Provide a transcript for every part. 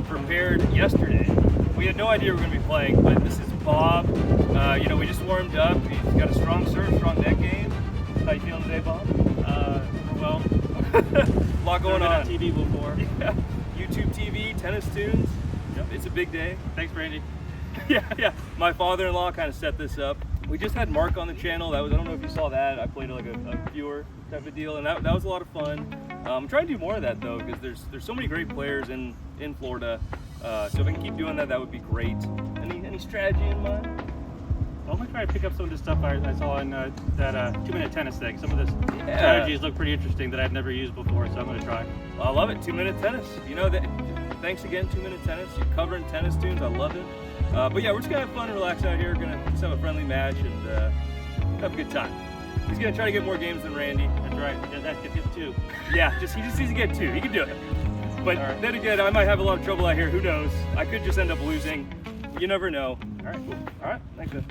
prepared yesterday. We had no idea we were going to be playing, but this is Bob. You know, we just warmed up. He's got a strong serve, strong net game. How you feeling today, Bob? Well, a lot going on. TV before. Yeah. YouTube TV, Tennis Tunes. Yep. It's a big day. Thanks, Randy. Yeah. My father-in-law kind of set this up. We just had Mark on the channel. I don't know if you saw that. I played like a viewer type of deal, and that was a lot of fun. I'm trying to do more of that though, because there's so many great players in Florida. So if I can keep doing that, that would be great. Any strategy in mind? I'm gonna try to pick up some of the stuff I saw in that 2-minute tennis thing. Some of the strategies look pretty interesting that I've never used before, so I'm gonna try. Well, I love it. 2-minute tennis. You know that. Thanks again, 2-minute tennis. You're covering Tennis Tunes. I love it. But yeah, we're just gonna have fun and relax out here. We're gonna just have a friendly match and have a good time. He's gonna try to get more games than Randy. That's right. Just have to get 2. Yeah, he just needs to get 2. He can do it. But then again, I might have a lot of trouble out here. Who knows? I could just end up losing. You never know. All right, cool. All right, thanks, man.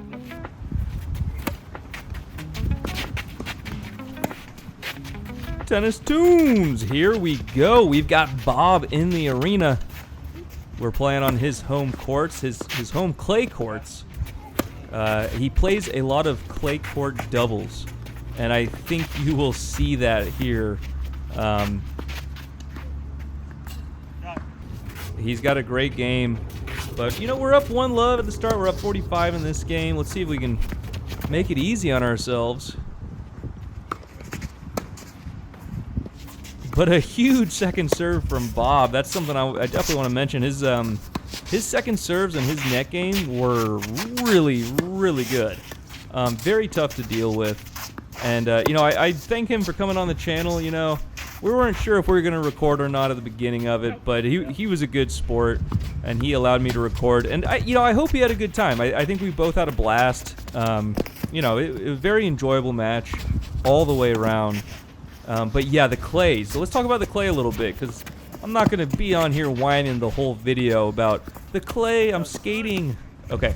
Tennis Tunes, here we go. We've got Bob in the arena. We're playing on his home courts, his home clay courts. He plays a lot of clay court doubles, and I think you will see that here. He's got a great game, but you know, we're up 1-love at the start. We're up 45 in this game. Let's see if we can make it easy on ourselves. But a huge second serve from Bob. That's something I definitely want to mention. His second serves and his net game were really, really good. Very tough to deal with. And, you know, I thank him for coming on the channel. You know, we weren't sure if we were going to record or not at the beginning of it, but he was a good sport, and he allowed me to record. And, I hope he had a good time. I think we both had a blast. You know, it was a very enjoyable match all the way around. But yeah, the clay. So let's talk about the clay a little bit, because I'm not going to be on here whining the whole video about the clay. I'm skating. Okay,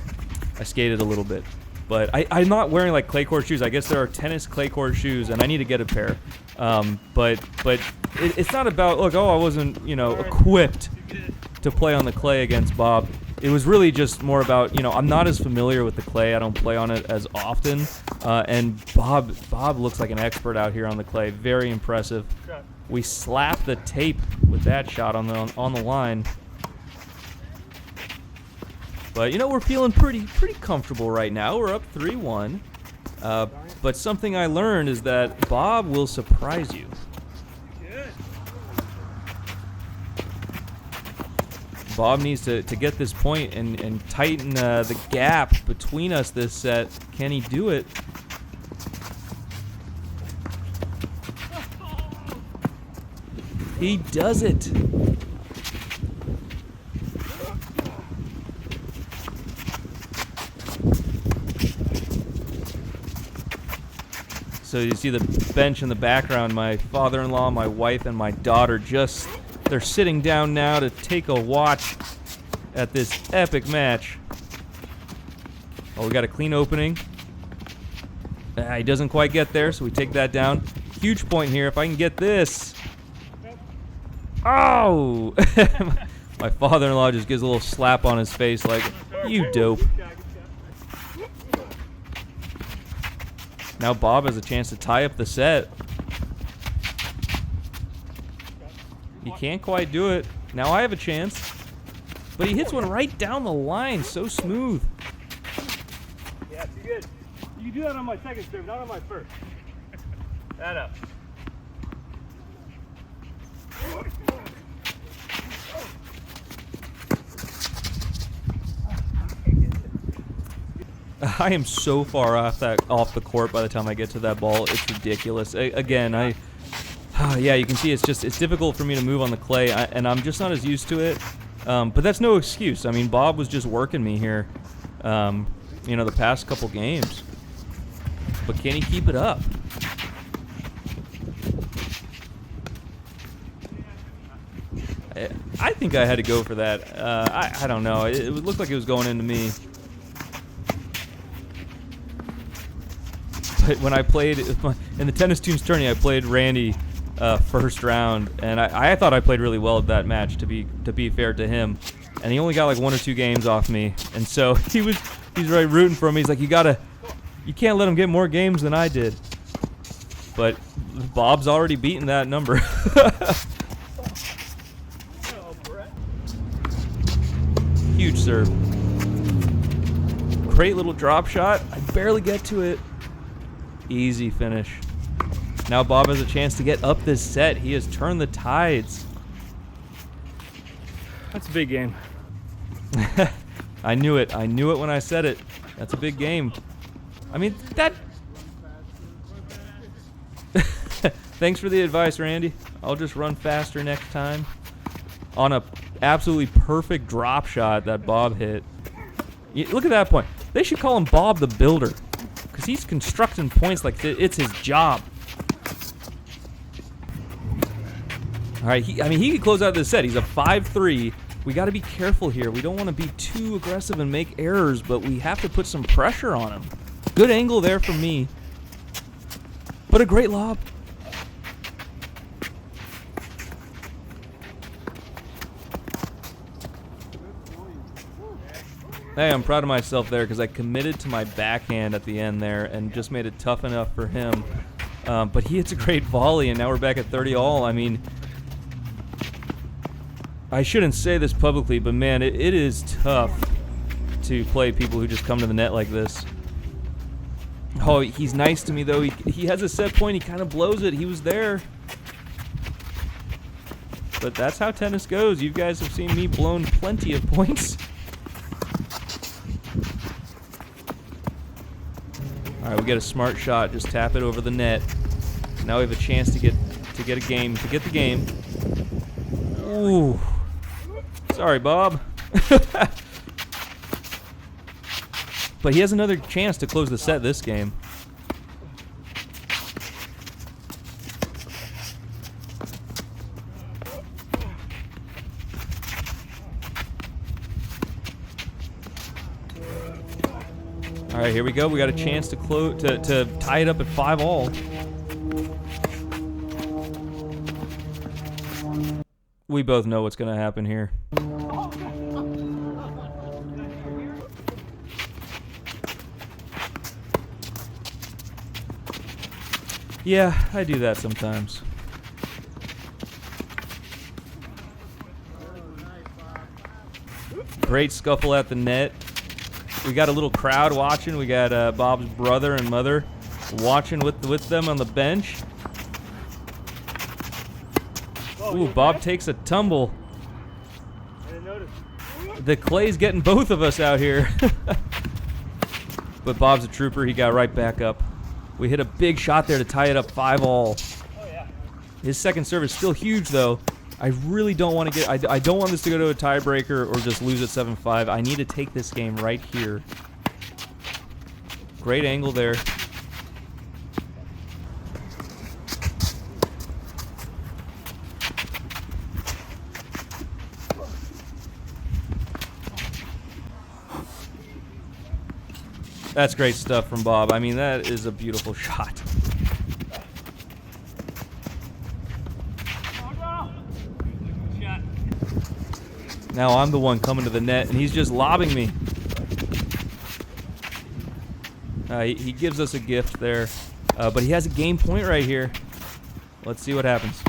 I skated a little bit. But I'm not wearing like clay court shoes. I guess there are tennis clay court shoes, and I need to get a pair. But it's not about, look, I wasn't, you know, equipped to play on the clay against Bob. It was really just more about, you know, I'm not as familiar with the clay. I don't play on it as often. And Bob looks like an expert out here on the clay. Very impressive. We slapped the tape with that shot on the line. But, you know, we're feeling pretty comfortable right now. We're up 3-1. But something I learned is that Bob will surprise you. Bob needs to get this point and tighten the gap between us this set. Can he do it? He does it. So you see the bench in the background. My father-in-law, my wife, and my daughter they're sitting down now to take a watch at this epic match. Oh, we got a clean opening. He doesn't quite get there, so we take that down. Huge point here if I can get this. Oh! My father-in-law just gives a little slap on his face like, you dope. Now Bob has a chance to tie up the set. He can't quite do it. Now I have a chance. But he hits one right down the line. So smooth. Yeah, too good. You can do that on my second serve, not on my first. That up. I am so far off the court by the time I get to that ball. It's ridiculous. Again, yeah, you can see it's difficult for me to move on the clay, and I'm just not as used to it. But that's no excuse. I mean, Bob was just working me here, you know, the past couple games. But can he keep it up? I think I had to go for that. I don't know. It looked like it was going into me. But when I played in the Tennis Tunes tourney, I played Randy first round, and I thought I played really well at that match, to be fair to him, and he only got like 1 or 2 games off me, and so he's right rooting for me. He's like, you can't let him get more games than I did. But Bob's already beaten that number. Huge serve. Great little drop shot. I barely get to it. Easy finish. Now Bob has a chance to get up this set. He has turned the tides. That's a big game. I knew it. I knew it when I said it. That's a big game. I mean, that... Thanks for the advice, Randy. I'll just run faster next time. On a absolutely perfect drop shot that Bob hit. Look at that point. They should call him Bob the Builder, because he's constructing points like it's his job. All right, he could close out this set. He's a 5-3. We got to be careful here. We don't want to be too aggressive and make errors, but we have to put some pressure on him. Good angle there from me, but a great lob. Hey, I'm proud of myself there because I committed to my backhand at the end there and just made it tough enough for him. But he hits a great volley, and now we're back at 30 all. I mean, I shouldn't say this publicly, but man, it is tough to play people who just come to the net like this. Oh, he's nice to me, though. He has a set point. He kind of blows it. He was there. But that's how tennis goes. You guys have seen me blown plenty of points. All right, we get a smart shot. Just tap it over the net. Now we have a chance to get a game, to get the game. Ooh. Sorry, Bob. But he has another chance to close the set this game. All right, here we go. We got a chance to to tie it up at 5 all. We both know what's going to happen here. Yeah, I do that sometimes. Great scuffle at the net. We got a little crowd watching. We got Bob's brother and mother watching with them on the bench. Ooh, Bob takes a tumble. I didn't notice. The clay's getting both of us out here. But Bob's a trooper. He got right back up. We hit a big shot there to tie it up 5 all. Oh, yeah. His second serve is still huge, though. I really don't want to get... I don't want this to go to a tiebreaker or just lose at 7-5. I need to take this game right here. Great angle there. That's great stuff from Bob. I mean, that is a beautiful shot. Now I'm the one coming to the net, and he's just lobbing me. He gives us a gift there, but he has a game point right here. Let's see what happens.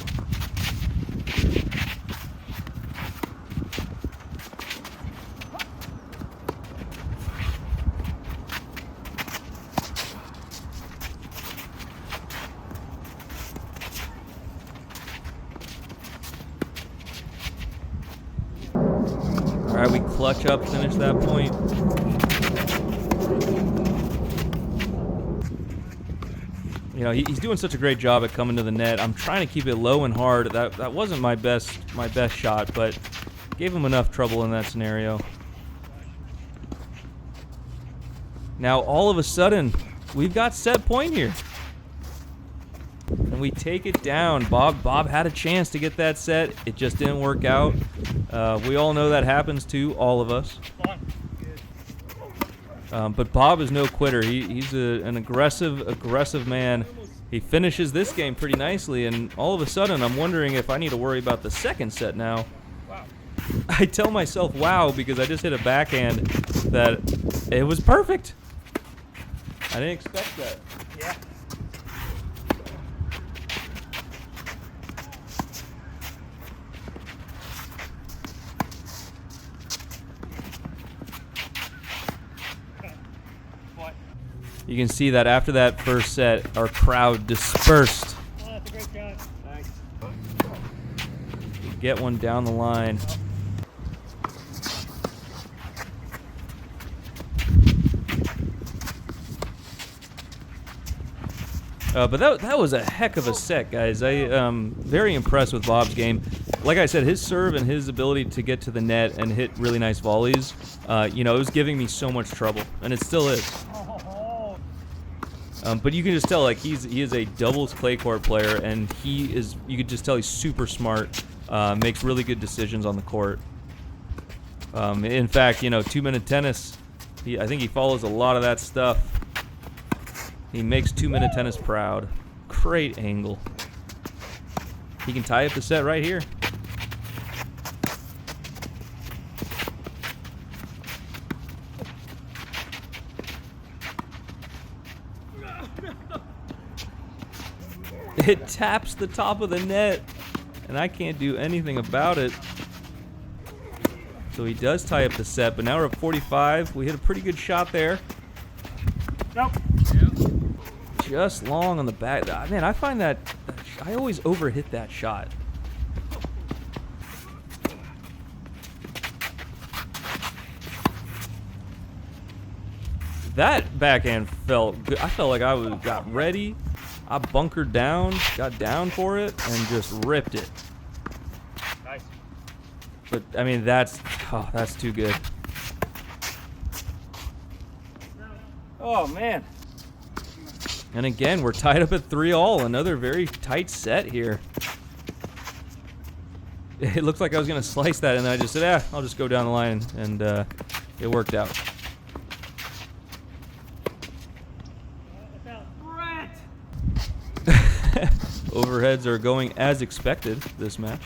All right, we clutch up, finish that point. You know, he's doing such a great job at coming to the net. I'm trying to keep it low and hard. That wasn't my best shot, but gave him enough trouble in that scenario. Now, all of a sudden, we've got set point here. And we take it down. Bob had a chance to get that set. It just didn't work out. We all know that happens to all of us. But Bob is no quitter. He's an aggressive man. he finishes this game pretty nicely, and all of a sudden I'm wondering if I need to worry about the second set now. Wow. I tell myself wow because I just hit a backhand that it was perfect. I didn't expect that. Yeah. You can see that after that first set, our crowd dispersed. Oh, that's a great shot. Thanks. Get one down the line. But that was a heck of a set, guys. I very impressed with Bob's game. Like I said, his serve and his ability to get to the net and hit really nice volleys, you know, it was giving me so much trouble, and it still is. But you can just tell, like, he is a doubles clay court player, and you could just tell he's super smart, makes really good decisions on the court. In fact, you know, 2-minute tennis, I think he follows a lot of that stuff. He makes 2-minute tennis proud. Great angle. He can tie up the set right here. It taps the top of the net, and I can't do anything about it. So he does tie up the set, but now we're at 45. We hit a pretty good shot there. Nope. Just long on the back. Man, I find that I always overhit that shot. That backhand felt good. I felt like I got ready. I bunkered down, got down for it, and just ripped it. Nice. But I mean, that's too good. Oh man. And again, we're tied up at 3-all. Another very tight set here. It looked like I was gonna slice that, and then I just said, I'll just go down the line, and it worked out. Overheads are going as expected this match.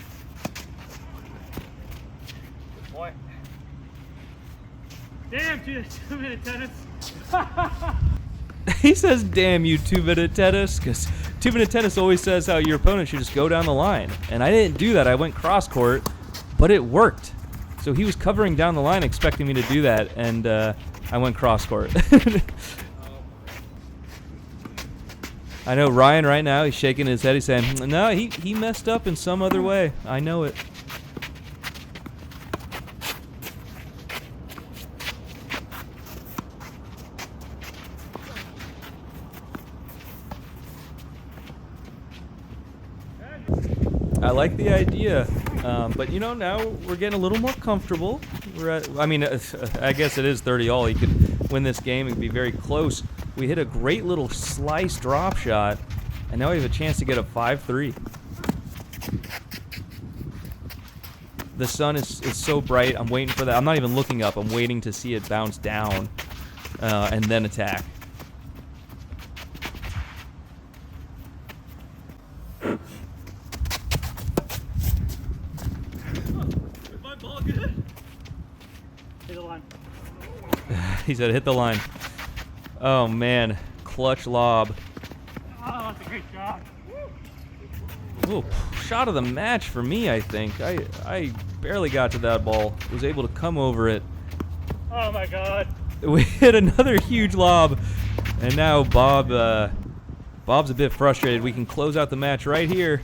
Good point. Damn, 2-minute tennis. He says, damn you 2-minute tennis, because 2-minute tennis always says how your opponent should just go down the line. And I didn't do that. I went cross court, but it worked. So he was covering down the line expecting me to do that, and I went cross court. I know Ryan right now, he's shaking his head. He's saying, no, he messed up in some other way. I know it. I like the idea, but you know, now we're getting a little more comfortable. I mean, I guess it is 30-all. He could win this game and be very close. We hit a great little slice drop shot, and now we have a chance to get a 5-3. The sun is so bright. I'm waiting for that. I'm not even looking up. I'm waiting to see it bounce down and then attack. Is my ball good? Hit the line. He said, hit the line. Oh, man. Clutch lob. Oh, that's a great shot. Ooh, shot of the match for me, I think. I barely got to that ball. Was able to come over it. Oh my God. We hit another huge lob. And now Bob's a bit frustrated. We can close out the match right here.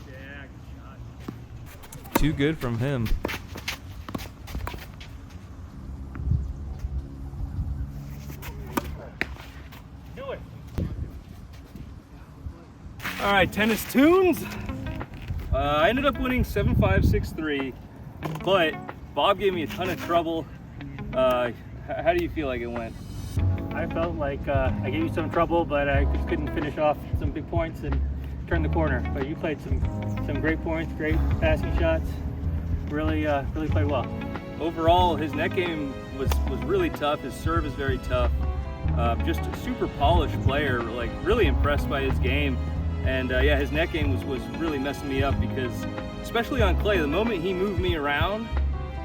Yeah, good shot. Too good from him. Do it. All right, tennis tunes. I ended up winning 7-5, 6-3, but Bob gave me a ton of trouble. How do you feel like it went? I felt like I gave you some trouble, but I just couldn't finish off some big points and turn the corner. But you played some great points, great passing shots. Really played well. Overall, his net game was really tough. His serve is very tough. Just a super polished player, like really impressed by his game. And yeah, his net game was really messing me up because, especially on clay, the moment he moved me around,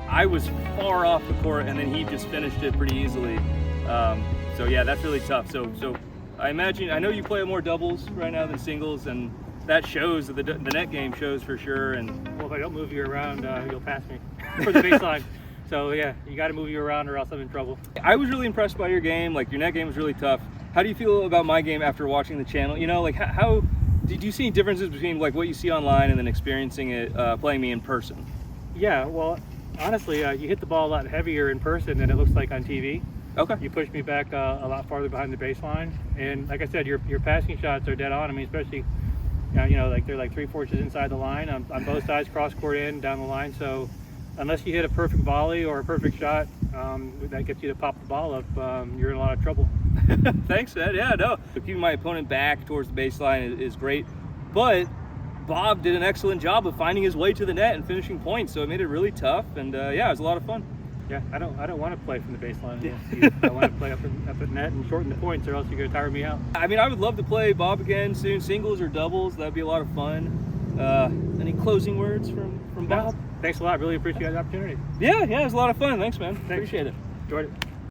I was far off the court, and then he just finished it pretty easily. So yeah, that's really tough. So I imagine, I know you play more doubles right now than singles, and that shows, the net game shows for sure. And Well, if I don't move you around, you'll pass me for the baseline. So yeah, you got to move you around or else I'm in trouble. I was really impressed by your game. Like, your net game was really tough. How do you feel about my game after watching the channel? You know, like how did you see any differences between like what you see online and then experiencing it, playing me in person? Yeah, well, honestly, you hit the ball a lot heavier in person than it looks like on TV. Okay. You pushed me back a lot farther behind the baseline, and like I said, your passing shots are dead on. I mean, especially, you know, like they're like 3/4 inside the line on both sides, cross court in, down the line. So unless you hit a perfect volley or a perfect shot that gets you to pop the ball up, you're in a lot of trouble. Thanks, Ed. Yeah, no. Keeping my opponent back towards the baseline is great, but Bob did an excellent job of finding his way to the net and finishing points, so it made it really tough. And yeah, it was a lot of fun. Yeah, I don't want to play from the baseline. Yeah. I want to play up at net and shorten the points, or else you're gonna tire me out. I mean, I would love to play Bob again soon, singles or doubles. That'd be a lot of fun. Any closing words from Bob? Thanks a lot. Really appreciate the opportunity. Yeah, it was a lot of fun. Thanks, man. Appreciate it. Enjoyed it.